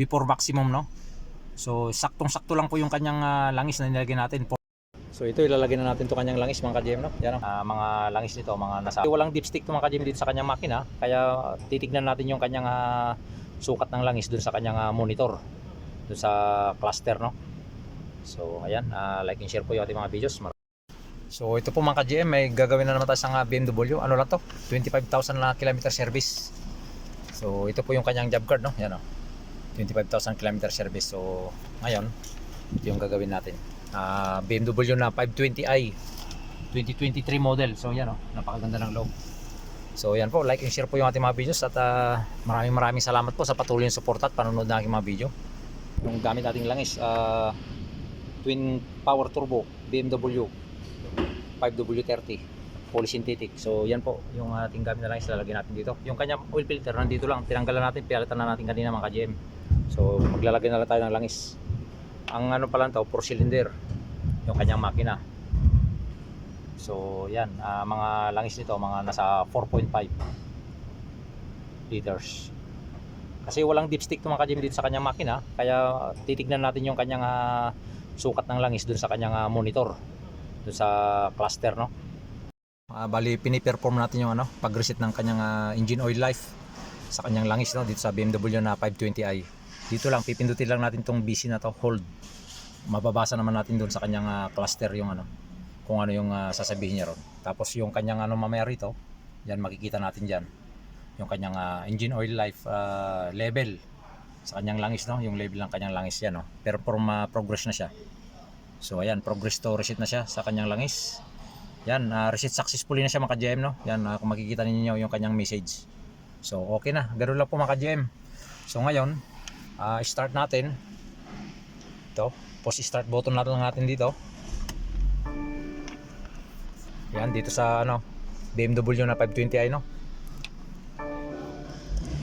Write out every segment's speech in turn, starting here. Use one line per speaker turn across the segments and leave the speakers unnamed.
before maximum, no? So saktong-sakto lang po yung kanyang langis na nilagay natin. So ito ilalagay na natin to kanyang langis mga ka-GM, no? Yan, mga langis nito, mga nasa walang dipstick to mga ka-GM dito sa kanyang makina, kaya titignan natin yung kanyang sukat ng langis dun sa kanyang monitor, dun sa cluster, no? So ayan, like and share po yung ating mga videos. So ito po mga ka-GM, may gagawin na naman tayo sa BMW. Ano lang to? 25,000 na kilometer service. So ito po yung kanyang job card, no? Yan, 25,000 kilometer service. So ngayon, ito yung gagawin natin. BMW na 520i 2023 model. So yan, napakaganda ng loob. So yan po, like and share po yung ating mga videos. At maraming salamat po sa patuloy yung support at panonood ng aking mga video. Yung gamit nating langis, twin power turbo BMW 5W30 polysynthetic. So yan po yung ating gamit na langis, lalagyan natin dito. Yung kanyang oil filter nandito lang, tinanggalan natin, pinalitan na natin kanina mga ka-GM. So maglalagay na lang tayo ng langis. Ang ano pa lang to, 4 cylinder yung kanyang makina. So yan, mga langis nito mga nasa 4.5 liters. Kasi walang dipstick to mga ka-GM dito sa kanyang makina, kaya titignan natin yung kanyang sukat ng langis dun sa kanyang monitor, dun sa cluster, no? Bali piniperform natin yung pag-reset ng kanyang engine oil life sa kanyang langis, no, dito sa BMW na 520i. Dito lang pipindutin lang natin tong BC na to, hold. Mababasa naman natin doon sa kanyang cluster yung kung ano yung sasabihin niya ron. Tapos yung kanyang mamaya rito, yan makikita natin diyan yung kanyang engine oil life level sa kanyang langis, no, yung level ng kanyang langis yan, no. Perform progress na siya. So ayan, progress to reset na siya sa kanyang langis. Yan, reset successfully na siya mga ka-GM, no. Yan, kung makikita niyo yung kanyang message. So okay na, ganoon lang po mga ka-GM. So ngayon, start natin ito, post start button natin dito. Yan, dito sa BMW na 520i, no.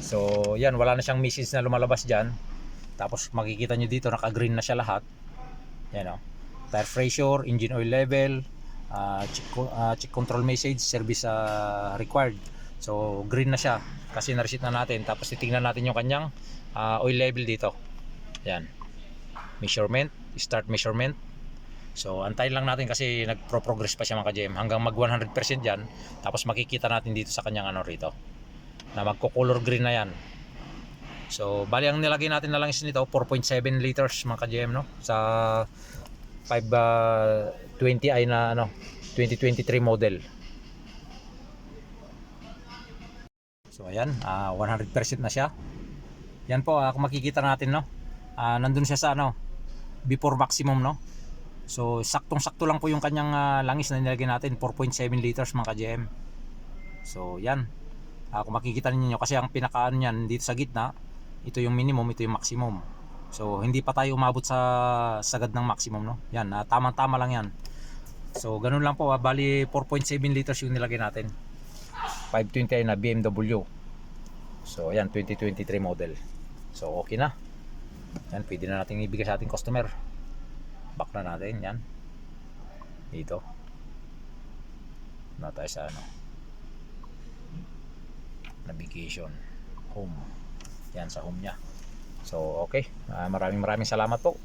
So yan, wala na siyang message na lumalabas dyan. Tapos makikita nyo dito, naka-green na siya lahat. Yan, tire pressure, engine oil level, check control message, service required. So green na siya kasi na-reset na natin. Tapos titingnan natin yung kanyang oil level dito. Yan, measurement, start measurement. So antayin lang natin kasi nagpro-progress pa siya mga ka-GM hanggang mag 100% yan. Tapos makikita natin dito sa kanyang rito na magko-color green na yan. So bali ang nilagay natin na langis nito 4.7 liters mga ka-GM, no, sa 520i na 2023 model. So ayan, 100% na siya. Yan po, kung makikita natin, no, nandun siya sa before maximum, no. So saktong-sakto lang po yung kanyang langis na nilagay natin, 4.7 liters mga ka-GM. So yan, kung makikita niyo kasi ang pinakaan niyan dito sa gitna, ito yung minimum, ito yung maximum. So hindi pa tayo umabot sa sagad ng maximum, no. Yan, tama-tama lang yan. So ganun lang po, bali 4.7 liters yung nilagay natin, 520i na BMW. So ayan, 2023 model. So okay na. Yan, pwede na natin ibigay sa ating customer. Back na natin yan. Dito na tayo sa navigation, home. Yan, sa home niya. So okay, maraming salamat po.